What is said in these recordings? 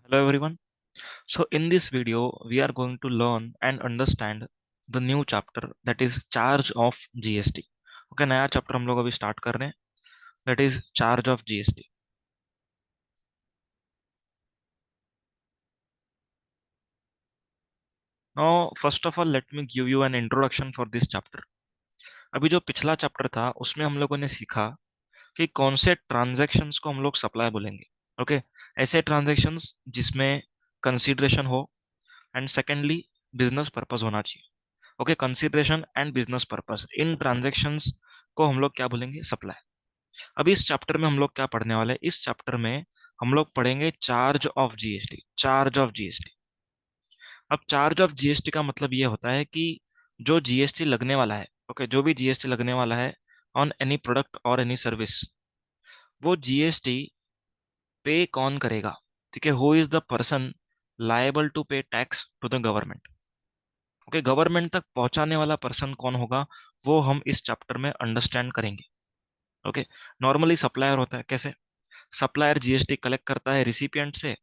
Hello everyone. So in this video we are going to learn and understand the new chapter that is charge of GST. Okay, नया chapter हम लोग अभी start कर रहे हैं that is charge of GST. Now first of all let me give you an introduction for this chapter. अभी जो पिछला चैप्टर था उसमें हम लोगों ने सीखा कि कौन से ट्रांजैक्शंस को हम लोग सप्लाई बोलेंगे. ओके, ऐसे ट्रांजैक्शंस जिसमें कंसीडरेशन हो एंड सेकेंडली बिजनेस पर्पस होना चाहिए. Okay, consideration and business purpose, in transactions को हम लोग क्या बोलेंगे? सप्लाई. अभी इस चैप्टर में हम लोग क्या पढ़ने वाले हैं? इस चैप्टर में हम लोग पढ़ेंगे charge of GST. Charge of GST. अब चार्ज ऑफ जीएसटी का मतलब ये होता है कि जो जीएसटी लगने वाला है, ओके, जो भी जीएसटी लगने वाला है ऑन एनी प्रोडक्ट और एनी सर्विस, वो जीएसटी पे कौन करेगा? ठीक है, who is the person liable to pay tax to the government. Okay, government तक पहुंचाने वाला पर्सन कौन होगा, वो हम इस चैप्टर में अंडरस्टैंड करेंगे. ओके, नॉर्मली सप्लायर होता है. कैसे? सप्लायर जीएसटी कलेक्ट करता है रिसिपिएंट से,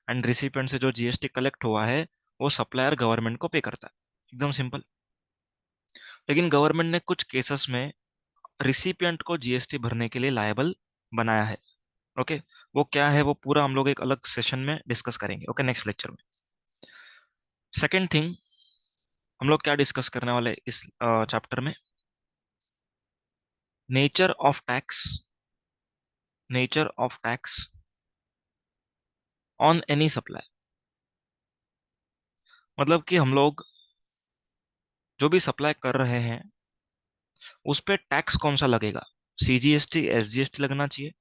एंड रिसिपिएंट से जो जीएसटी कलेक्ट हुआ है वो सप्लायर गवर्नमेंट को पे करता है. एकदम सिंपल. लेकिन गवर्नमेंट ने कुछ केसेस में रिसिपिएंट को जीएसटी भरने के लिए लायबल बनाया है. ओके, वो क्या है वो पूरा हम लोग एक अलग सेशन में डिस्कस करेंगे. ओके, नेक्स्ट लेक्चर में. सेकेंड थिंग, हम लोग क्या डिस्कस करने वाले हैं इस चैप्टर में? Nature of tax. Nature of tax on any supply. मतलब कि हम लोग जो भी सप्लाई कर रहे हैं उस पे टैक्स कौन सा लगेगा? सीजीएसटी, एसजीएसटी लगना चाहिए,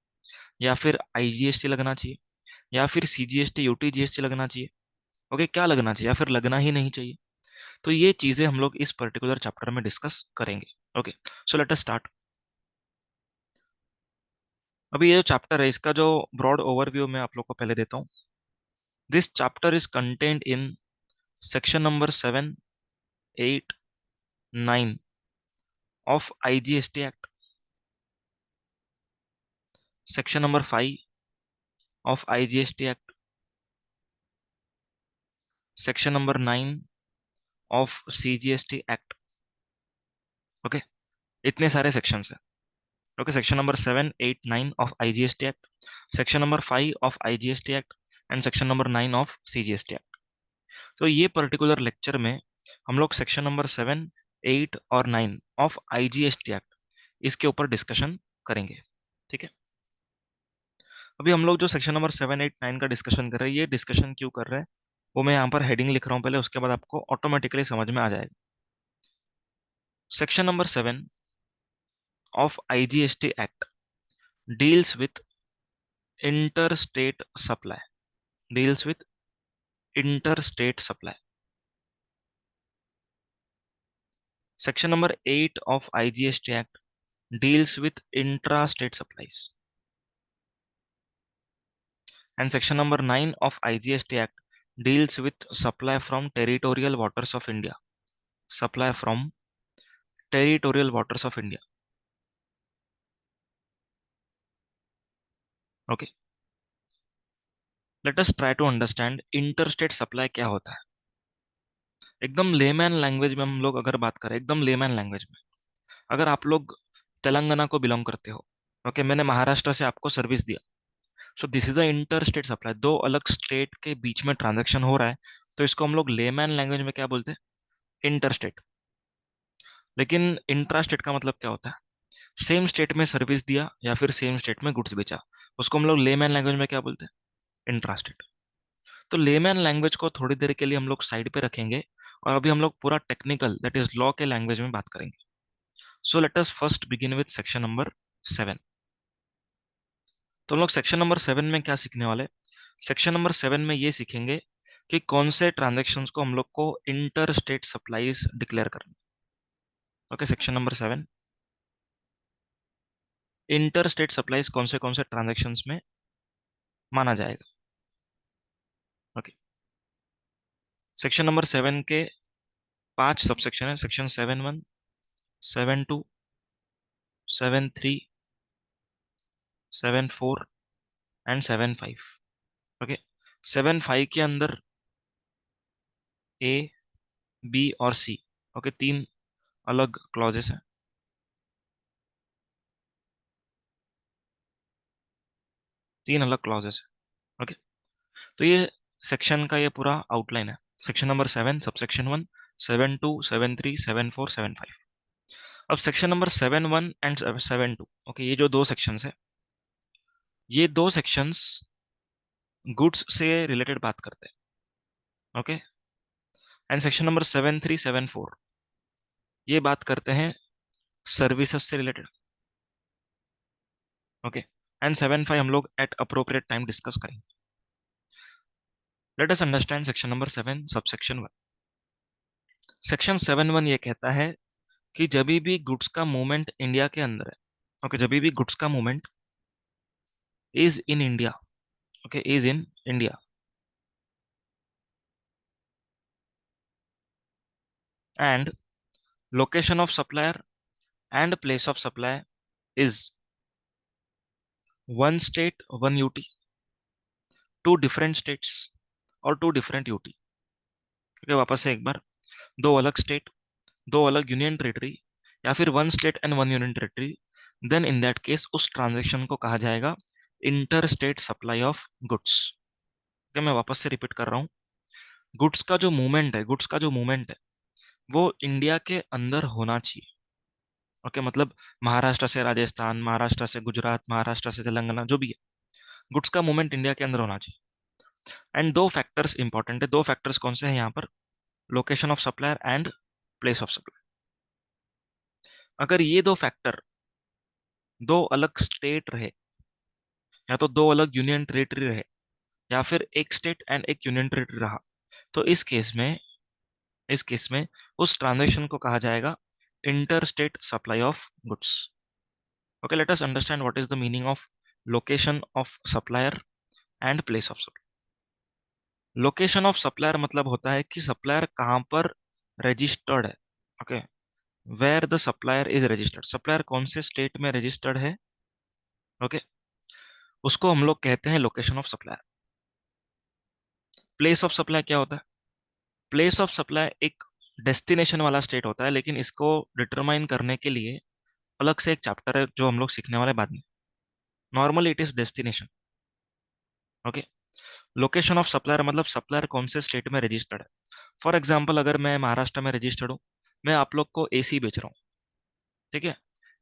या फिर आईजीएसटी लगना चाहिए, या फिर सीजीएसटी यूटीजीएसटी लगना चाहिए? ओके, क्या लगना चाहिए या फिर लगना ही नहीं चाहिए? तो ये चीजें हम लोग इस पर्टिकुलर चैप्टर में डिस्कस करेंगे. Okay, so let us start. अभी ये जो चैप्टर है इसका जो ब्रॉड ओवरव्यू मैं आप लोग को पहले देता हूँ. This chapter is contained in section number 7, 8, 9 of IGST Act, section number 5 of IGST Act, section number 9 of CGST Act. Okay, इतने सारे सेक्शंस हैं. Okay, section number 7, 8, 9 of IGST act, section number 5 of IGST act, and section number 9 of CGST act. तो ये particular lecture में हम लोग section number 7, 8 और 9 of IGST act इसके ऊपर डिस्कशन करेंगे. ठीक है, अभी हम लोग जो सेक्शन नंबर 7, 8, 9 का डिस्कशन कर रहे हैं, ये डिस्कशन क्यों कर रहे हैं वो मैं यहाँ पर हेडिंग लिख रहा हूँ पहले, उसके बाद आपको ऑटोमेटिकली समझ में आ जाएगा. Section number 7 of IGST act deals with interstate supply. Deals with interstate supply. Section number 8 of IGST act deals with intra-state supplies, and section number 9 of IGST Act deals with supply from territorial waters of India. Supply from territorial waters of India. Okay, let us try to understand interstate supply क्या होता है. एकदम layman language में हम लोग अगर बात करें, एकदम लेमैन लैंग्वेज में, अगर आप लोग तेलंगाना को बिलोंग करते हो, ओके, मैंने महाराष्ट्र से आपको सर्विस दिया, so this is a inter state supply. दो अलग स्टेट के बीच में ट्रांजैक्शन हो रहा है, तो इसको हम लोग लेमैन लैंग्वेज में क्या बोलते हैं? Inter state. लेकिन इंट्रा स्टेट का मतलब क्या होता है? सेम स्टेट में सर्विस दिया या फिर सेम स्टेट में गुड्स बेचा, उसको हम लोग लेमैन लैंग्वेज में क्या बोलते हैं? Intra state. तो लेमैन लैंग्वेज को थोड़ी देर के लिए हम लोग साइड पे रखेंगे, और अभी हम लोग पूरा टेक्निकल दैट इज लॉ के लैंग्वेज में बात करेंगे. So let us first begin with section number 7. तो हम लोग सेक्शन नंबर 7 में क्या सीखने वाले? सेक्शन नंबर 7 में ये सीखेंगे कि कौन से ट्रांजेक्शन्स को हम लोग को इंटर स्टेट सप्लाईज डिक्लेयर करना. Okay, section number 7, inter state supplies कौन से ट्रांजेक्शन्स में माना जाएगा. ओके, सेक्शन नंबर 7 के 5 सबसेक्शन है. Section 7(1), 7(2), 7(3), 7(4) and 7(5). ओके, 7.5 के अंदर ए, बी और सी, ओके, तीन अलग क्लॉजेस हैं। तीन अलग क्लॉजेस है, ओके। तो ये सेक्शन का ये पूरा आउटलाइन है। Section number 7, subsection 1, 7.2, 7.3, 7.4, 7.5। अब सेक्शन नंबर 7.1 एंड 7.2, ओके, ये जो दो सेक्शंस है, ये दो सेक्शंस गुड्स से रिलेटेड बात करते हैं, ओके। एंड सेक्शन नंबर 7.3, 7.4 ये बात करते हैं सर्विसेज से रिलेटेड, ओके। एंड 7.5 हम लोग एट अप्रोप्रिएट टाइम डिस्कस करेंगे। Late us understand section number 7 subsection 1। Section 7.1 ये कहता है कि जब भी गुड्स का मूवमेंट इंडिया के अंदर है, ओके, जब भी गुड्स का movement is in India, okay, is in India, and location of supplier and place of supply is one state one UT, two different states और टू डिफरेंट यूटी, ओके। वापस से एक बार, दो अलग स्टेट, दो अलग यूनियन टेरिटरी, या फिर one state and one union territory, then in that case उस ट्रांजेक्शन को कहा जाएगा inter state supply of goods. Okay, मैं वापस से रिपीट कर रहा हूँ। गुड्स का जो मूवमेंट है, गुड्स का जो मूवमेंट है वो इंडिया के अंदर होना चाहिए, ओके। मतलब महाराष्ट्र से राजस्थान, महाराष्ट्र से गुजरात, महाराष्ट्र से तेलंगाना, जो भी है, गुड्स का मूवमेंट इंडिया के अंदर होना चाहिए। एंड दो फैक्टर्स इंपॉर्टेंट है। दो फैक्टर्स कौन से हैं यहाँ पर? Location of supplier and place of supply. अगर ये दो फैक्टर दो अलग स्टेट रहे, या तो दो अलग यूनियन टेरिटरी रहे, या फिर एक स्टेट एंड एक यूनियन टेरिटरी रहा, तो इस केस में उस ट्रांजेक्शन को कहा जाएगा inter state supply of goods. Okay, let us understand what is the meaning of location of supplier and place of supply. Location of supplier मतलब होता है कि सप्लायर कहाँ पर रजिस्टर्ड है, okay, where the supplier is registered. Supplier कौन से state में रजिस्टर्ड है, ओके, उसको हम लोग कहते हैं location of supplier. Place of supply क्या होता है? प्लेस ऑफ सप्लाई एक डेस्टिनेशन वाला स्टेट होता है, लेकिन इसको डिटरमाइन करने के लिए अलग से एक चैप्टर है जो हम लोग सीखने वाले बाद में। Normally it is destination, okay. Location of supplier मतलब सप्लायर कौन से स्टेट में रजिस्टर्ड है। फॉर एग्जाम्पल, अगर मैं महाराष्ट्र में रजिस्टर्ड हूँ, मैं आप लोग को एसी बेच रहा हूँ, ठीक है।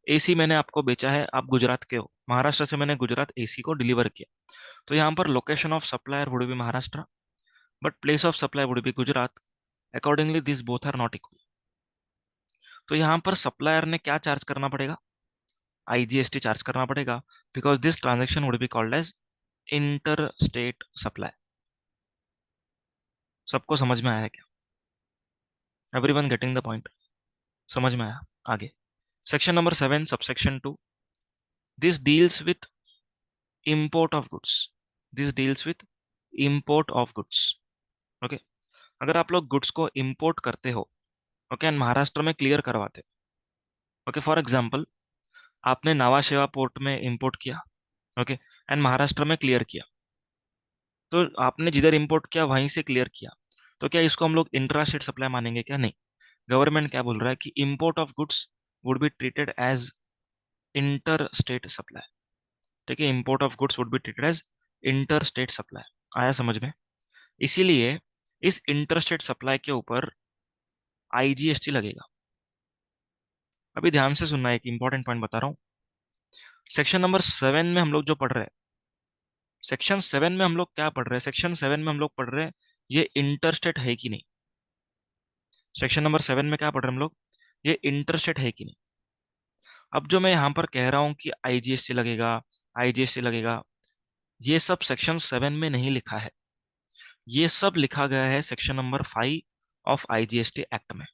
एसी मैंने आपको बेचा है, आप गुजरात के हो, महाराष्ट्र से मैंने गुजरात एसी को डिलीवर किया, तो यहाँ पर location of supplier would be Maharashtra, but place of supply would be Gujarat. Accordingly this both are not equal. तो यहाँ पर सप्लायर ने क्या चार्ज करना पड़ेगा? आईजीएसटी चार्ज करना पड़ेगा, because this transaction would be called as inter state supply. सबको समझ में आया क्या? Everyone getting the point? समझ में आया? आगे section number 7 subsection 2, this deals with import of goods. This deals with import of goods, okay. अगर आप लोग गुड्स को इंपोर्ट करते हो, ओके, एंड महाराष्ट्र में क्लियर करवाते, ओके, फॉर एग्जांपल आपने नावा शेवा पोर्ट में इंपोर्ट किया, ओके, एंड महाराष्ट्र में क्लियर किया, तो आपने जिधर इंपोर्ट किया वहीं से क्लियर किया, तो क्या इसको हम लोग इंट्रा स्टेट सप्लाई मानेंगे? क्या नहीं। गवर्नमेंट क्या बोल रहा है कि import of goods would be treated as inter state supply, ठीक है। Import of goods would be treated as inter state supply. आया समझ में? इसीलिए इस इंटर स्टेट सप्लाई के ऊपर आईजीएसटी लगेगा। अभी ध्यान से सुनना, एक इंपॉर्टेंट पॉइंट बता रहा हूँ। सेक्शन नंबर 7 में हम लोग जो पढ़ रहे हैं, सेक्शन 7 में हम लोग क्या पढ़ रहे हैं? सेक्शन 7 में हम लोग पढ़ रहे हैं ये इंटरस्टेट है कि नहीं। सेक्शन नंबर 7 में क्या पढ़ रहे हैं हम लोग? ये इंटरस्टेट है कि नहीं। अब जो मैं यहाँ पर कह रहा हूँ कि आईजीएसटी लगेगा, आईजीएसटी लगेगा, ये सब सेक्शन 7 में नहीं लिखा है। ये सब लिखा गया है section number 5 of IGST act में।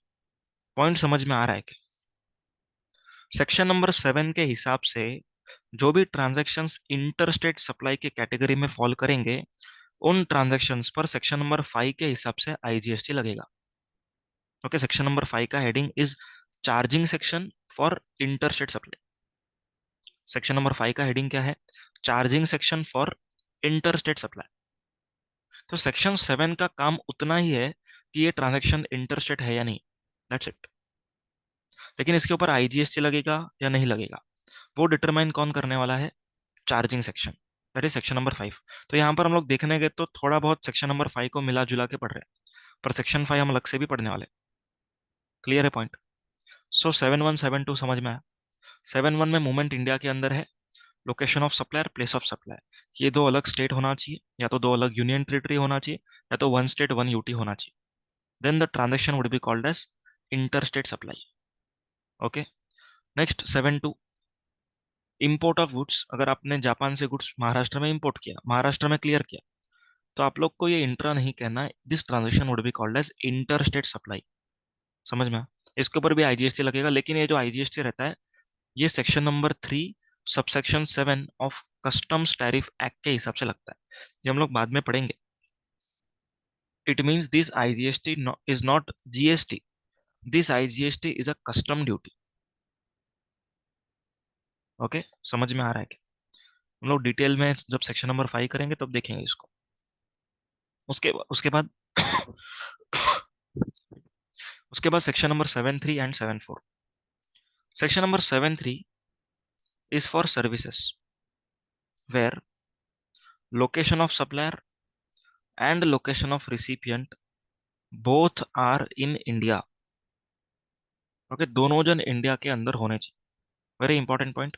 पॉइंट समझ में आ रहा है क्या? सेक्शन नंबर 7 के हिसाब से जो भी ट्रांजैक्शंस इंटरस्टेट सप्लाई के कैटेगरी में फॉल करेंगे, उन ट्रांजैक्शंस पर सेक्शन नंबर 5 के हिसाब से आईजीएसटी लगेगा, ओके। सेक्शन नंबर 5 का heading is charging section for interstate supply. Section number 5 का हेडिंग क्या है? Charging section for interstate supply. तो सेक्शन 7 का काम उतना ही है कि ये ट्रांजैक्शन इंटरस्टेट है या नहीं, दैट्स इट। लेकिन इसके ऊपर आईजीएसटी लगेगा या नहीं लगेगा, वो डिटरमाइन कौन करने वाला है? Charging section, that is section number 5। तो यहाँ पर हम लोग देखने गए तो थोड़ा बहुत सेक्शन नंबर 5 को मिला जुला के पढ़ रहे हैं, पर सेक्शन 5 हम अलग से भी पढ़ने वाले। क्लियर है पॉइंट? सो 7.1 7.2 समझ में आया। 7.1 में मूवमेंट इंडिया के अंदर है, location of supplier, place of supply, ये दो अलग स्टेट होना चाहिए, या तो दो अलग यूनियन टेरिटरी होना चाहिए, या तो वन स्टेट वन यूटी होना चाहिए। Then the transaction would be called as interstate supply. Okay, next 7.2, import of goods. अगर आपने जापान से गुड्स महाराष्ट्र में इंपोर्ट किया, महाराष्ट्र में क्लियर किया, तो आप लोग को ये इंट्रा नहीं कहना है, this transaction would be called as interstate supply. समझ में आया? इसके ऊपर भी आईजीएसटी लगेगा, लेकिन ये जो आईजीएसटी रहता है, ये section number 3 subsection 7 of customs tariff act के हिसाब से लगता है, ये हम लोग बाद में पढ़ेंगे। It means this IGST is not GST, this IGST is a custom duty. Okay, समझ में आ रहा है क्या? हम लोग डिटेल में जब सेक्शन नंबर 5 करेंगे तब देखेंगे इसको। उसके उसके बाद उसके बाद section number 7.3 and 7.4। Section number 7.3 is for services where location of supplier and location of recipient both are in India। Okay, दोनों जन इंडिया के अंदर होने चाहिए। वेरी इंपॉर्टेंट पॉइंट,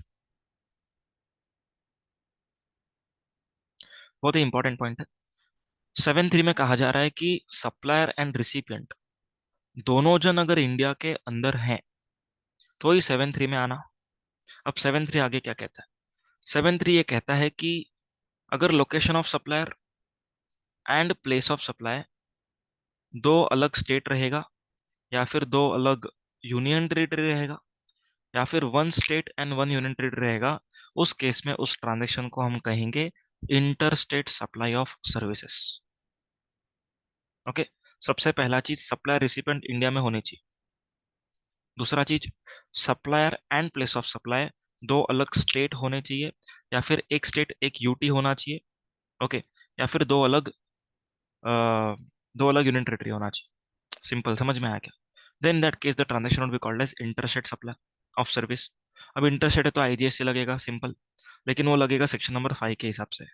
बहुत ही इंपॉर्टेंट पॉइंट है। 7.3 में कहा जा रहा है कि सप्लायर एंड रिसिपिएंट दोनों जन अगर इंडिया के अंदर हैं तो ही 7.3 में आना। अब 7.3 आगे क्या कहता है? 7.3 ये कहता है कि अगर location of supplier and place of supply दो अलग स्टेट रहेगा, या फिर दो अलग यूनियन टेरिटरी रहेगा, या फिर one state and one union territory रहेगा, उस केस में उस ट्रांजेक्शन को हम कहेंगे inter state supply of services. Okay, सबसे पहला चीज सप्लायर रिसिपेंट इंडिया में होनी चाहिए। दूसरा चीज supplier and place of supply दो अलग स्टेट होने चाहिए, या फिर एक स्टेट एक यूटी होना चाहिए। ओके, या फिर दो अलग यूनियन टेरिटरी होना चाहिए। सिंपल, समझ में आया क्या? Then that case the transaction would be called as interstate supply of service. अब इंटरस्टेट है तो आईजीएसटी लगेगा, सिंपल, लेकिन वो लगेगा सेक्शन नंबर 5 के हिसाब से।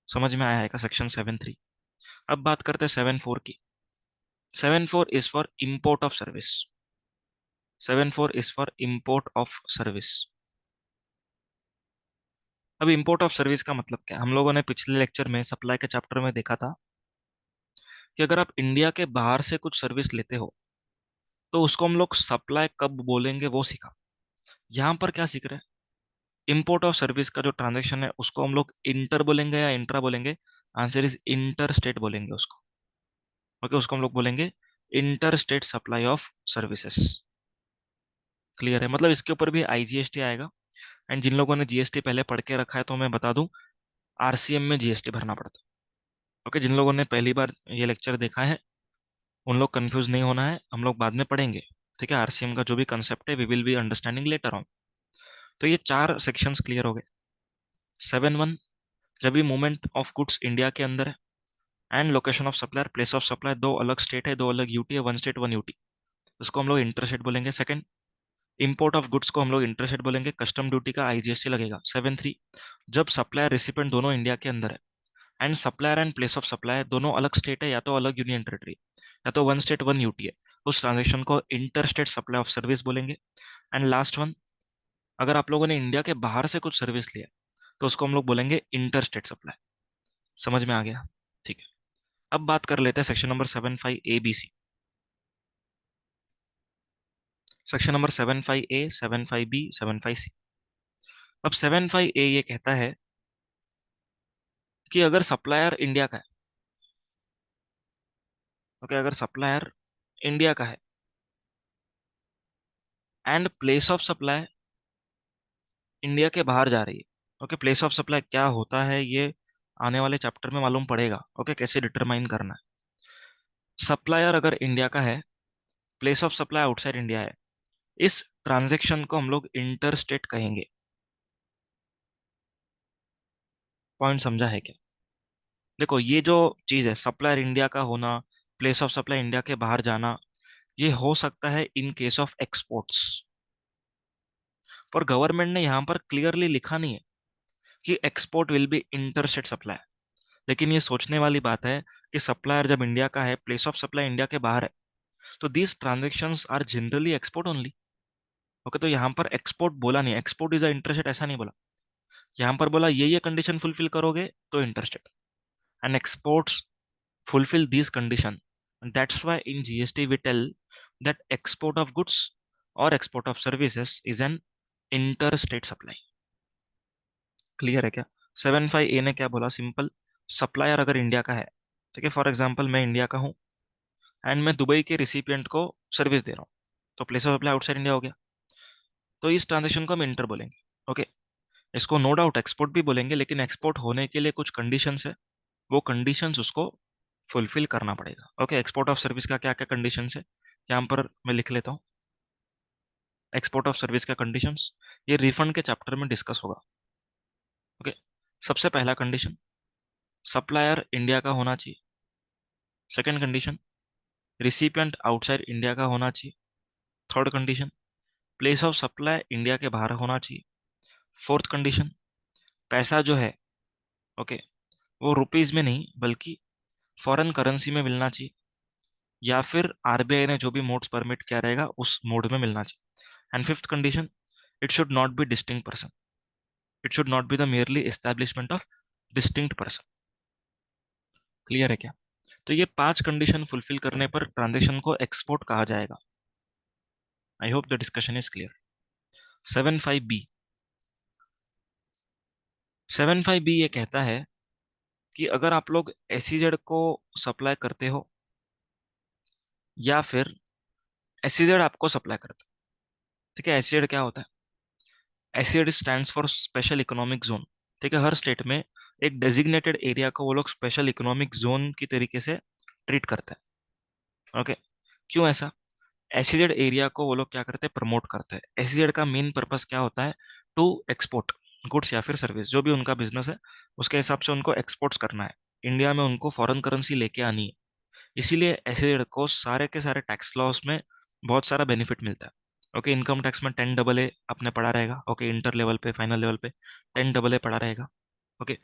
समझ में आया है का सेक्शन 7.3? अब बात करते हैं 7.4 की। 7.4 is for import of service. 7.4 is for import of service. अब इंपोर्ट ऑफ सर्विस का मतलब क्या है? हम लोगों ने पिछले लेक्चर में सप्लाई के चैप्टर में देखा था कि अगर आप इंडिया के बाहर से कुछ सर्विस लेते हो तो उसको हम लोग सप्लाई कब बोलेंगे वो सीखा। यहाँ पर क्या सीख रहे हैं? इंपोर्ट ऑफ सर्विस का जो ट्रांजेक्शन है उसको हम लोग इंटर बोलेंगे या इंट्रा बोलेंगे? आंसर इज इंटर स्टेट बोलेंगे उसको। ओके, उसको हम लोग बोलेंगे inter state supply of services. Clear है? मतलब इसके ऊपर भी आईजीएसटी आएगा। एंड जिन लोगों ने जीएसटी पहले पढ़ के रखा है तो मैं बता दूं, आरसीएम में जीएसटी भरना पड़ता है। ओके, जिन लोगों ने पहली बार ये लेक्चर देखा है उन लोग कंफ्यूज नहीं होना है, हम लोग बाद में पढ़ेंगे। ठीक है, आरसीएम का जो भी कंसेप्ट है we will be understanding later on. तो ये चार सेक्शंस क्लियर हो गए। 7.1, जब भी मूवमेंट ऑफ गुड्स इंडिया के अंदर है and location of supplier place of supply दो अलग स्टेट है, दो अलग यूटी है, वन स्टेट वन यूटी, उसको हम लोग इंटरस्टेट बोलेंगे। सेकंड, इंपोर्ट ऑफ गुड्स को हम लोग इंटरस्टेट बोलेंगे, कस्टम ड्यूटी का आईजीएसटी लगेगा। 7.3, जब सप्लायर रिसिपेंट दोनों इंडिया के अंदर है and supplier and place of supply दोनों अलग स्टेट है या तो अलग यूनियन टेरिटरी, या तो वन स्टेट वन यूटी है, उस ट्रांजेक्शन को इंटरस्टेट सप्लाई ऑफ सर्विस बोलेंगे। एंड लास्ट वन, अगर आप लोगों ने इंडिया के बाहर से कुछ सर्विस लिया तो उसको हम लोग बोलेंगे इंटरस्टेट सप्लाई। समझ में आ गया? ठीक है, अब बात कर लेते हैं section number 7.5 A B C। Section number 7.5 A, 7.5 B, 7.5 C। अब 7.5 A ये कहता है कि अगर सप्लायर इंडिया का है, ओके, अगर सप्लायर इंडिया का है and place of supply India के बाहर जा रही है। ओके, प्लेस ऑफ सप्लाई क्या होता है ये आने वाले चैप्टर में मालूम पड़ेगा। ओके, कैसे डिटरमाइन करना है। सप्लायर अगर इंडिया का है, place of supply outside India है, इस ट्रांजेक्शन को हम लोग इंटर स्टेट कहेंगे। पॉइंट समझा है क्या? देखो ये जो चीज है, सप्लायर इंडिया का होना, प्लेस ऑफ सप्लाई इंडिया के बाहर जाना, ये हो सकता है इन केस ऑफ एक्सपोर्ट्स। पर गवर्नमेंट ने यहाँ पर क्लियरली लिखा नहीं है कि export will be interstate supply. लेकिन ये सोचने वाली बात है कि सप्लायर जब इंडिया का है, प्लेस ऑफ सप्लाई इंडिया के बाहर है, तो these transactions are generally export only. Okay, तो यहाँ पर एक्सपोर्ट बोला नहीं, एक्सपोर्ट इज अ इंटरस्टेट ऐसा नहीं बोला। यहाँ पर बोला ये कंडीशन फुलफिल करोगे तो interstate, and exports fulfill these condition. And that's why in GST we tell that export of goods or export of services is an interstate supply. Clear है क्या? 75A ने क्या बोला? सिंपल, सप्लायर अगर India का है, ठीक है, फॉर एग्जांपल मैं इंडिया का हूँ एंड मैं दुबई के रिसिपिएंट को सर्विस दे रहा हूँ, तो place of supply outside India हो गया। तो इस ट्रांजेक्शन को हम इंटर बोलेंगे। ओके, इसको नो डाउट एक्सपोर्ट भी बोलेंगे, लेकिन एक्सपोर्ट होने के लिए कुछ कंडीशंस है, वो कंडीशंस उसको फुलफिल करना पड़ेगा। ओके, एक्सपोर्ट ऑफ सर्विस का क्या क्या कंडीशंस है यहाँ पर मैं लिख लेता हूँ। एक्सपोर्ट ऑफ सर्विस का कंडीशंस, ये रिफंड के चैप्टर में डिस्कस होगा। ओके, सबसे पहला कंडीशन, सप्लायर इंडिया का होना चाहिए। Second condition, recipient outside India का होना चाहिए। Third condition, place of supply India के बाहर होना चाहिए। फोर्थ कंडीशन, पैसा जो है, ओके, वो रुपीज में नहीं बल्कि फॉरेन करेंसी में मिलना चाहिए, या फिर आरबीआई ने जो भी मोड्स परमिट किया रहेगा उस मोड में मिलना चाहिए। And fifth condition, it should not be distinct person, it should not be the merely establishment of distinct person. Clear है क्या? तो ये पांच कंडीशन फुलफिल करने पर ट्रांजेक्शन को एक्सपोर्ट कहा जाएगा। I hope the discussion is clear. 75B, 75B ये कहता है कि अगर आप लोग एसईजेड को सप्लाई करते हो, या फिर एसईजेड आपको सप्लाई करता है, ठीक है, एसईजेड क्या होता है? SEZ stands for special economic zone. ठीक है, हर स्टेट में एक डेजिग्नेटेड एरिया को वो लोग स्पेशल इकोनॉमिक जोन की तरीके से ट्रीट करते हैं। ओके, क्यों ऐसा? एसईजेड एरिया को वो लोग क्या करते हैं? प्रमोट करते हैं। एसईजेड का मेन पर्पस क्या होता है? टू एक्सपोर्ट गुड्स या फिर सर्विस, जो भी उनका बिजनेस है उसके हिसाब से उनको एक्सपोर्ट्स करना है। इंडिया में उनको फॉरेन करेंसी लेके आनी है। इसीलिए एसईजेड को सारे के सारे टैक्स लॉस में बहुत सारा बेनिफिट मिलता है। ओके, इनकम टैक्स में 10AA अपने पड़ा रहेगा। ओके, इंटर लेवल पे, फाइनल लेवल पे 10AA पड़ा रहेगा। ओके,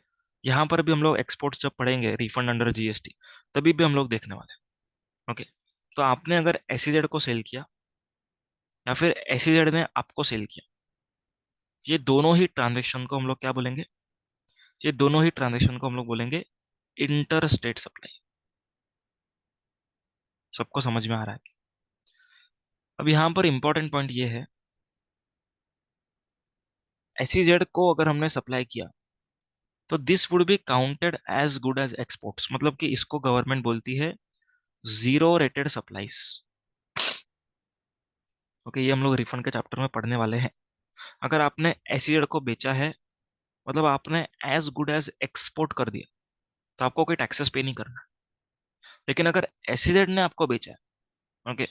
यहाँ पर भी हम लोग एक्सपोर्ट्स जब पढ़ेंगे रिफंड अंडर जीएसटी, तभी भी हम लोग देखने वाले हैं। ओके, तो आपने अगर एसईजेड को सेल किया या फिर एसईजेड ने आपको सेल किया, ये दोनों ही ट्रांजेक्शन को हम लोग क्या बोलेंगे? ये दोनों ही ट्रांजेक्शन को हम लोग बोलेंगे इंटर स्टेट सप्लाई। सबको समझ में आ रहा है? अब यहाँ पर इंपॉर्टेंट पॉइंट ये है, एसईजेड को अगर हमने सप्लाई किया तो this would be counted as good as exports, मतलब कि इसको गवर्नमेंट बोलती है जीरो रेटेड सप्लाईज। ओके, ये हम लोग रिफंड के चैप्टर में पढ़ने वाले हैं। अगर आपने एसईजेड को बेचा है, मतलब आपने एज गुड एज एक्सपोर्ट कर दिया, तो आपको कोई टैक्सेस पे नहीं करना। लेकिन अगर एसईजेड ने आपको बेचा है, ओके,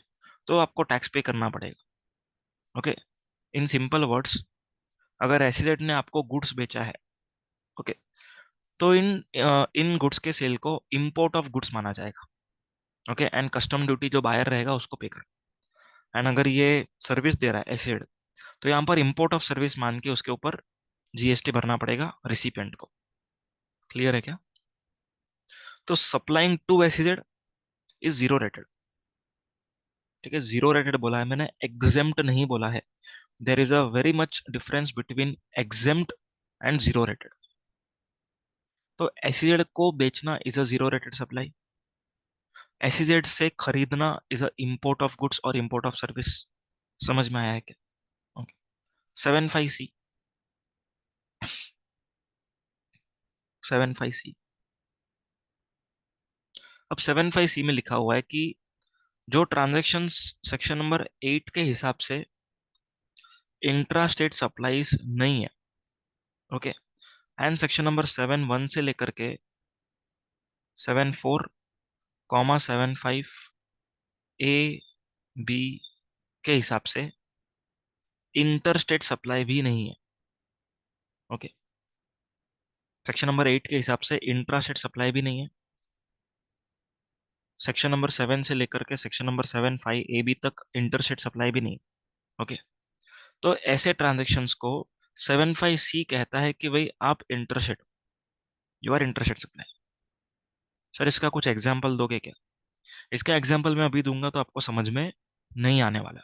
तो आपको टैक्स पे करना पड़ेगा। ओके, इन सिंपल वर्ड्स, अगर एसईजेड ने आपको गुड्स बेचा है, ओके, तो इन इन गुड्स के सेल को इंपोर्ट ऑफ गुड्स माना जाएगा। ओके, एंड कस्टम ड्यूटी जो बायर रहेगा उसको पे कर। एंड अगर ये सर्विस दे रहा है एसईजेड, तो यहाँ पर इंपोर्ट ऑफ सर्विस मान के उसके ऊपर जीएसटी भरना पड़ेगा रिसिपिएंट को। क्लियर है क्या? तो supplying to SEZ is zero rated. ठीक है, जीरो रेटेड बोला है मैंने, एग्जेम्प्ट नहीं बोला है। There is a very much difference between exempt and zero rated. तो एसईजेड को बेचना is a zero rated supply, SEZ से खरीदना is a import of goods और इंपोर्ट ऑफ सर्विस। समझ में आया है क्या? Okay, 75C, 75C। अब 75C में लिखा हुआ है कि जो ट्रांजैक्शंस सेक्शन नंबर 8 के हिसाब से इंट्रा स्टेट सप्लाईज नहीं है, ओके, एंड सेक्शन नंबर 7(1) से लेकर के 74,75A B के हिसाब से इंटर स्टेट सप्लाई भी नहीं है। ओके, सेक्शन नंबर 8 के हिसाब से इंट्रास्टेट सप्लाई भी नहीं है। सेक्शन नंबर 7 से लेकर के सेक्शन नंबर 7(5)(a)(b) तक इंटरस्टेट सप्लाई भी नहीं। ओके, तो ऐसे ट्रांजेक्शन्स को 7(5)(c) कहता है कि भाई आप interstate, you are interstate supply. Sir इसका कुछ एग्जाम्पल दोगे क्या? इसका एग्जाम्पल मैं अभी दूंगा तो आपको समझ में नहीं आने वाला।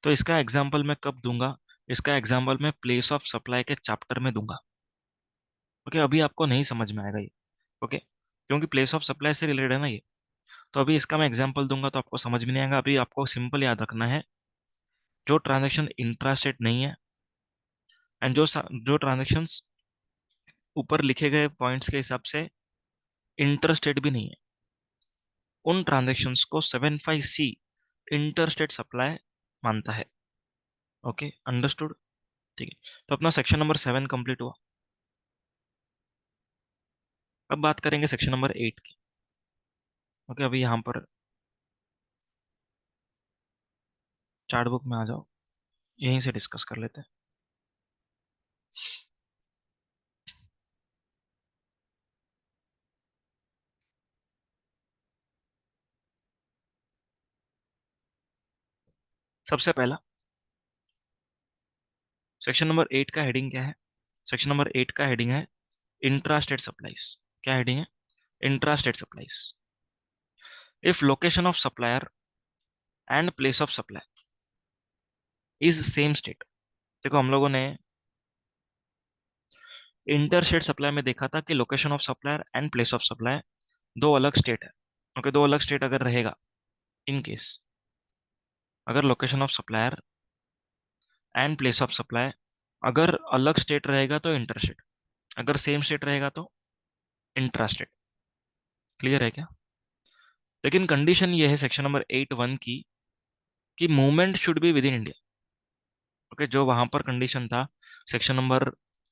तो इसका एग्जाम्पल मैं कब दूंगा? इसका एग्जाम्पल मैं प्लेस ऑफ सप्लाई के चैप्टर में दूंगा। ओके, अभी आपको नहीं समझ में आएगा ये। ओके, क्योंकि प्लेस ऑफ सप्लाई से रिलेटेड है ना ये। तो अभी इसका मैं एग्जाम्पल दूंगा तो आपको समझ में नहीं आएगा। अभी आपको सिंपल याद रखना है, जो ट्रांजेक्शन इंट्रास्टेट नहीं है एंड जो ट्रांजेक्शन्स ऊपर लिखे गए पॉइंट्स के हिसाब से इंटरस्टेट भी नहीं है, उन ट्रांजेक्शन्स को 7(5)(c) इंटरस्टेट सप्लाई मानता है। Okay, understood? ठीक है, तो अपना सेक्शन नंबर 7 कंप्लीट हुआ। अब बात करेंगे सेक्शन नंबर 8 की। ओके, अभी यहाँ पर चार्ट बुक में आ जाओ, यहीं से डिस्कस कर लेते हैं। सबसे पहला, सेक्शन नंबर 8 का हेडिंग क्या है? सेक्शन नंबर 8 का हेडिंग है इंट्रास्टेट सप्लाईज। क्या हेडिंग है? Intrastate supplies. If location of supplier and place of supply is same state. देखो, हम लोगों ने इंटरस्टेट सप्लाई में देखा था कि location of supplier and place of supply दो अलग स्टेट है। ओके, दो अलग स्टेट अगर रहेगा, इन केस अगर location of supplier and place of supply अगर अलग स्टेट रहेगा तो इंटरस्टेट, अगर सेम स्टेट रहेगा तो इंट्रास्टेट। क्लियर है क्या? लेकिन कंडीशन ये है सेक्शन नंबर 8(1) की कि movement should be with in India. Okay, जो वहां पर कंडीशन था सेक्शन नंबर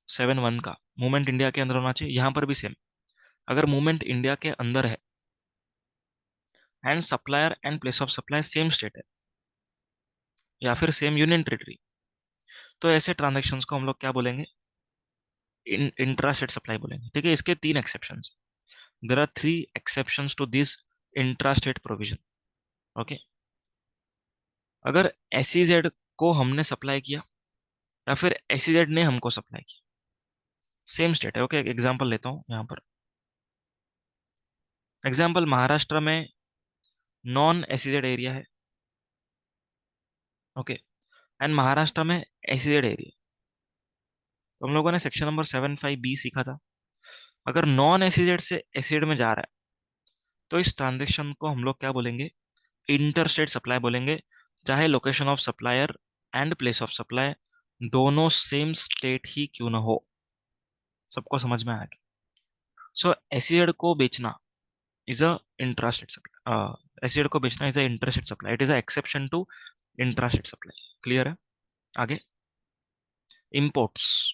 7(1) का, मूवमेंट इंडिया के अंदर होना चाहिए, यहां पर भी सेम। अगर मूवमेंट इंडिया के अंदर है and supplier and place of supply same state है या फिर सेम यूनियन टेरिटरी, तो ऐसे ट्रांजेक्शन्स को हम लोग क्या बोलेंगे? इंट्रास्टेट सप्लाई बोलेंगे। ठीक है, इसके 3 exceptions. There are 3 exceptions to this intrastate provision. Okay, अगर एसईजेड को हमने सप्लाई किया या फिर एसईजेड ने हमको सप्लाई किया, सेम स्टेट है। ओके, एक एग्जांपल लेता हूं यहाँ पर। एग्जांपल, महाराष्ट्र में नॉन एसईजेड एरिया है। ओके, एंड महाराष्ट्र में एसईजेड एरिया। तो हम लोगों ने सेक्शन नंबर 7(5)(b) सीखा था। अगर नॉन एसईजेड से एसईजेड में जा रहा है तो इस ट्रांजेक्शन को हम लोग क्या बोलेंगे? इंटरस्टेट सप्लाई बोलेंगे, चाहे location of supplier and place of supply दोनों सेम स्टेट ही क्यों ना हो। सबको समझ में आ गया? सो एसईजेड को बेचना is a intrastate supply, SEZ को बेचना is a interstate supply, it is a exception to intrastate supply. Clear है? आगे, इंपोर्ट्स।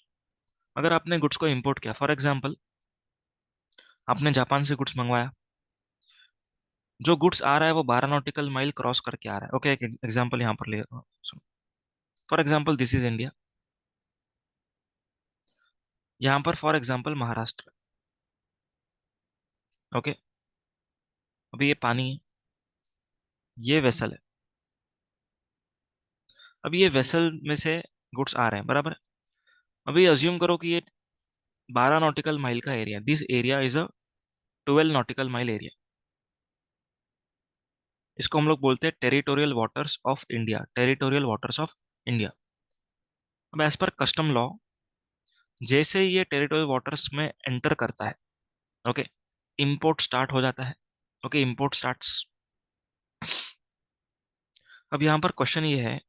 अगर आपने गुड्स को इंपोर्ट किया, फॉर एग्जांपल आपने जापान से गुड्स मंगवाया, जो गुड्स आ रहा है वो 12 नॉटिकल माइल क्रॉस करके आ रहा है। ओके, एक एग्जांपल यहाँ पर ले, for example this is India, यहाँ पर फॉर एग्जांपल महाराष्ट्र। ओके, अभी ये पानी है, ये वेसल है। अब ये वेसल में से गुड्स आ रहे हैं, बराबर है? अभी अज्यूम करो कि ये 12 नॉटिकल माइल का area, this area is a 12 nautical mile area. इसको हम लोग बोलते हैं territorial waters of India, territorial waters of India. अब एज पर कस्टम लॉ, जैसे ही ये टेरिटोरियल वाटर्स में एंटर करता है, ओके, इंपोर्ट स्टार्ट हो जाता है। Okay, import starts. अब यहाँ पर क्वेश्चन ये है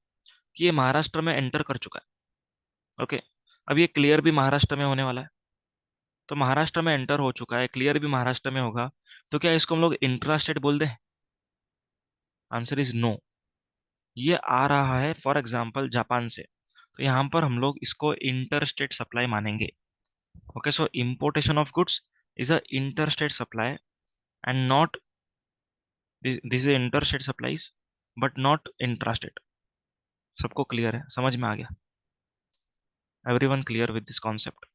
कि ये महाराष्ट्र में एंटर कर चुका है। ओके, अब ये क्लियर भी महाराष्ट्र में होने वाला है, तो महाराष्ट्र में एंटर हो चुका है, क्लियर भी महाराष्ट्र में होगा, तो क्या इसको हम लोग इंट्रास्टेट बोल दें? Answer is no. ये आ रहा है फॉर एग्जाम्पल जापान से, तो यहाँ पर हम लोग इसको इंटरस्टेट सप्लाई मानेंगे। Okay, so importation of goods is a interstate supply and not, this is interstate supplies but not intrastate. सबको क्लियर है? समझ में आ गया? Everyone clear with this concept?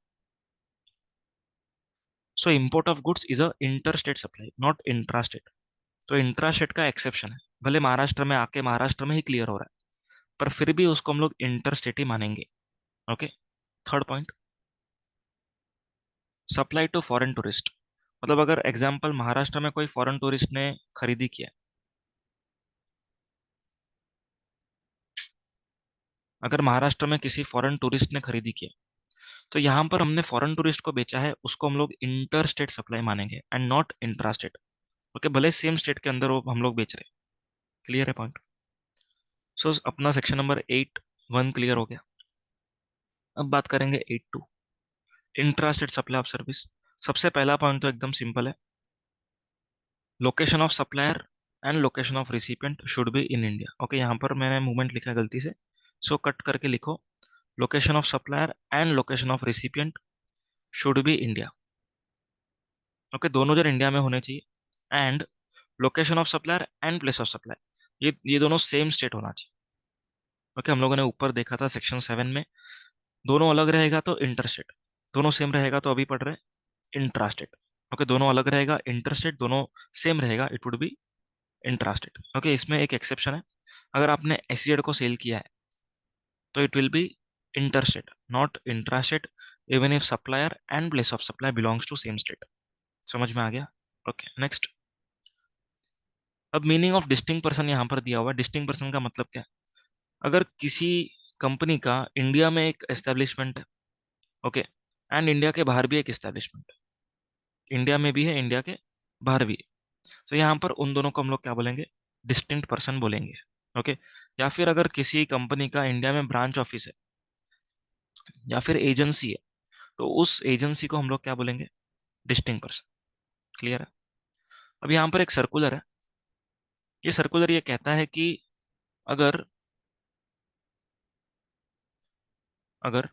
So import of goods is a inter state supply, not intra state. तो intra state का exception है, भले महाराष्ट्र में आके महाराष्ट्र में ही क्लियर हो रहा है, पर फिर भी उसको हम लोग इंटर स्टेट ही मानेंगे। Okay. Third point, supply to foreign tourist. मतलब अगर एग्जाम्पल महाराष्ट्र में कोई फॉरेन टूरिस्ट ने खरीदी किया, अगर महाराष्ट्र में किसी फॉरेन टूरिस्ट ने खरीदी किया, तो यहाँ पर हमने फॉरेन टूरिस्ट को बेचा है, उसको हम लोग इंटर स्टेट सप्लाई मानेंगे and not intra state. Okay, भले सेम स्टेट के अंदर वो हम लोग बेच रहे हैं। क्लियर है पॉइंट? सो अपना सेक्शन नंबर 8(1) क्लियर हो गया। अब बात करेंगे 8(2), intra state supply of service. सबसे पहला पॉइंट तो एकदम सिंपल है, location of supplier and location of recipient should be in India. Okay, यहाँ पर मैंने मूवमेंट लिखा है गलती से, सो कट करके लिखो, location of supplier and location of recipient should be India. Okay, दोनों जर इंडिया में होने चाहिए, and location of supplier and place of supply, ये दोनों सेम स्टेट होना चाहिए। ओके, हम लोगों ने ऊपर देखा था सेक्शन 7 में, दोनों अलग रहेगा तो इंटरस्टेट, दोनों सेम रहेगा तो अभी पढ़ रहे इंट्रास्टेट। ओके, दोनों अलग रहेगा इंटरस्टेट, दोनों सेम रहेगा it would B intrastate. Okay, इसमें एक एक्सेप्शन है, अगर आपने एसईजेड को सेल किया है तो it will be interstate not intrastate, even if supplier and place of supply belongs to same state. समझ में आ गया? Okay, next. अब मीनिंग ऑफ डिस्टिंक्ट पर्सन यहाँ पर दिया हुआ है। डिस्टिंक्ट पर्सन का मतलब क्या है? अगर किसी कंपनी का इंडिया में एक एस्टेब्लिशमेंट है, ओके, एंड इंडिया के बाहर भी एक एस्टेब्लिशमेंट है, इंडिया में भी है, इंडिया के बाहर भी है, तो यहाँ पर उन दोनों को हम लोग क्या बोलेंगे? डिस्टिंक्ट पर्सन बोलेंगे। ओके। या फिर अगर किसी कंपनी का इंडिया में ब्रांच ऑफिस है या फिर एजेंसी है, तो उस एजेंसी को हम लोग क्या बोलेंगे? Distinct person. क्लियर है? अब यहाँ पर एक सर्कुलर है, ये सर्कुलर ये कहता है कि अगर अगर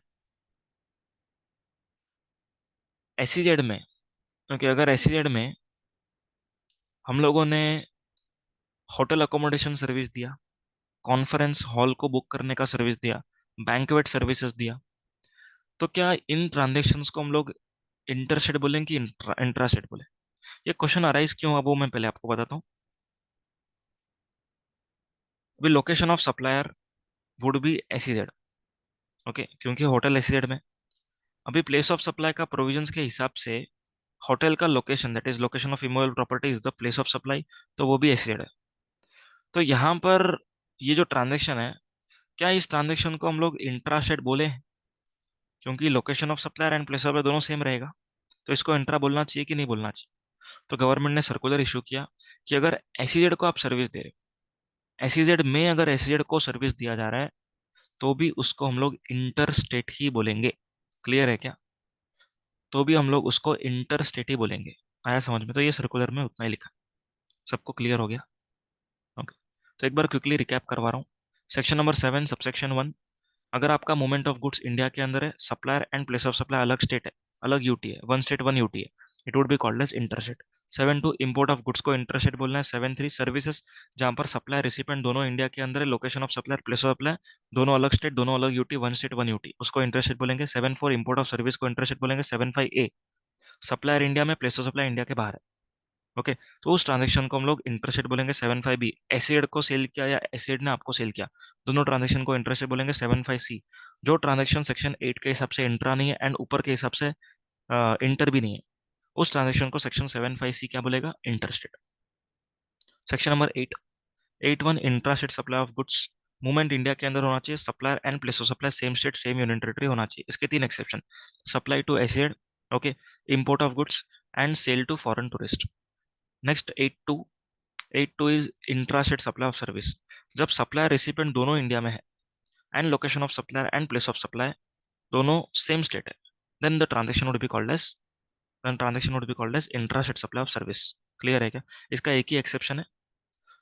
एसईजेड में, ओके, अगर एसईजेड में हम लोगों ने होटल अकोमोडेशन सर्विस दिया, कॉन्फ्रेंस हॉल को बुक करने का सर्विस दिया, बैंक्वेट सर्विसेज दिया, तो क्या इन ट्रांजेक्शन्स को हम लोग इंटरस्टेट बोलेंगे कि इंट्रास्टेट बोले? ये क्वेश्चन अराइज क्यों हुआ वो मैं पहले आपको बताता हूँ। अभी location of supplier would B SEZ, okay, क्योंकि होटल एसईजेड में। अभी प्लेस ऑफ सप्लाई का प्रोविजंस के हिसाब से होटल का location, that is location of immovable property is the place of supply, तो वो भी एसईजेड है। तो यहाँ पर ये जो ट्रांजेक्शन है, क्या इस ट्रांजेक्शन को हम लोग इंट्रास्टेट बोले? क्योंकि location of supplier and place of supply दोनों सेम रहेगा, तो इसको इंट्रा बोलना चाहिए कि नहीं बोलना चाहिए? तो गवर्नमेंट ने सर्कुलर इशू किया कि अगर एसईजेड को आप सर्विस दे रहे हो, एसईजेड में अगर एसईजेड को सर्विस दिया जा रहा है, तो भी उसको हम लोग इंटर स्टेट ही बोलेंगे। क्लियर है क्या? तो भी हम लोग उसको इंटर स्टेट ही बोलेंगे। आया समझ में? तो ये सर्कुलर में उतना ही लिखा। सबको क्लियर हो गया? ओके। तो एक बार क्विकली रिकैप करवा रहा हूँ। सेक्शन नंबर 7 सबसेक्शन 1, अगर आपका मूवमेंट ऑफ गुड्स इंडिया के अंदर है, supplier and place of supply अलग स्टेट है, अलग यूटी है, वन स्टेट वन यूटी है, it would be called as interstate. 7(2) import of goods को इंटरस्टेट बोलना है। 7(3) सर्विसेज, जहां पर सप्लाई रिसिपेंट दोनों इंडिया के अंदर है, location of supplier place of supply दोनों अलग स्टेट, दोनों अलग UT, one state one UT, उसको इंटरस्टेट बोलेंगे। 7(4) इंपोर्ट ऑफ सर्विस को इंटरस्टेट बोलेंगे। 7(5) सप्लायर इंडिया में, प्लेस ऑफ सप्लाई इंडिया के बाहर है, ओके, तो उस ट्रांजेक्शन को हम लोग इंटरस्टेट बोलेंगे। 7(5) एसिड को सेल किया या एसिड ने आपको सेल किया, दोनों ट्रांजेक्शन को इंटरस्टेट बोलेंगे। 7(5) जो ट्रांजेक्शन सेक्शन 8 के हिसाब से इंट्रा नहीं है एंड ऊपर के हिसाब से इंटर भी नहीं है, उस ट्रांजेक्शन को सेक्शन 7(5) क्या बोलेगा? Interstate. Section number 8(1) intrastate supply of goods, movement India के अंदर होना चाहिए, supplier and place of supply same state same union territory होना चाहिए। इसके 3 exception, supply to acid, okay, import of goods and sale to foreign tourist. Next 8(2) is intrastate supply of service, जब supplier recipient दोनों India में है and location of supplier and place of supply दोनों same state है, then the transaction would be called as intrastate supply of service. Clear है क्या? इसका एक ही एक्सेप्शन है,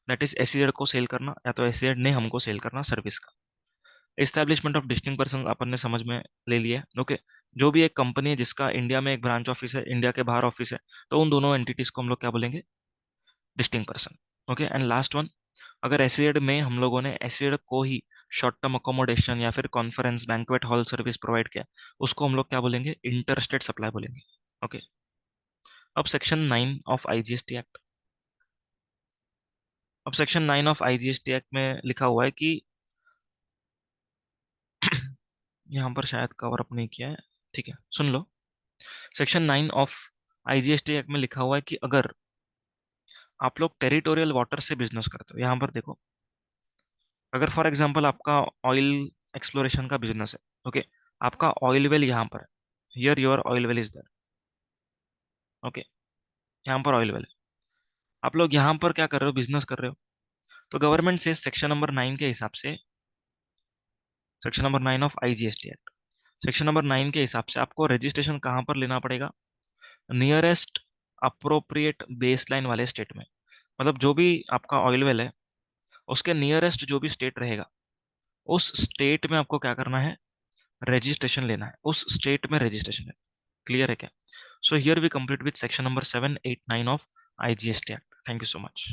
दैट इज एसईजेड को सेल करना या तो एसईजेड ने हमको सेल करना सर्विस का। एस्टैब्लिशमेंट ऑफ डिस्टिंक्ट पर्सन अपन ने समझ में ले लिया, ओके। जो भी एक कंपनी है जिसका इंडिया में एक ब्रांच ऑफिस है, इंडिया के बाहर ऑफिस है, तो उन दोनों एंटिटीज को हम लोग क्या बोलेंगे? Distinct person. Okay, and last one, अगर एसिड में हम लोगों ने एसिड को ही शॉर्ट टर्म अकोमोडेशन या फिर conference banquet hall service provide किया, उसको हम लोग क्या बोलेंगे? इंटरस्टेट सप्लाई बोलेंगे। ओके। अब सेक्शन 9 ऑफ आईजीएसटी एक्ट, अब सेक्शन 9 ऑफ आईजीएसटी एक्ट में लिखा हुआ है कि यहाँ पर शायद कवर अप नहीं किया है, ठीक है सुन लो। सेक्शन 9 ऑफ आईजीएसटी एक्ट में लिखा हुआ है कि अगर आप लोग टेरिटोरियल वाटर से बिजनेस करते हो, यहाँ पर देखो, अगर फॉर एग्जांपल आपका ऑयल एक्सप्लोरेशन का बिजनेस है, ओके, आपका ऑयल वेल यहाँ पर है, here your oil well is there, okay, यहाँ पर ऑयल वेल है, आप लोग यहाँ पर क्या कर रहे हो, बिजनेस कर रहे हो, तो गवर्नमेंट से सेक्शन नंबर 9 के हिसाब से, section number 9 of IGST act, section number 9 के हिसाब से आपको रजिस्ट्रेशन कहाँ पर लेना पड़ेगा, नियरेस्ट अप्रोप्रिएट बेस लाइन वाले स्टेट में, मतलब जो भी आपका ऑयल वेल है उसके नियरेस्ट जो भी स्टेट रहेगा, उस स्टेट में आपको क्या करना है, रजिस्ट्रेशन लेना है, उस स्टेट में रजिस्ट्रेशन है। क्लियर है क्या? So here we complete with section number 7, 8, 9 of IGST act. Thank you so much.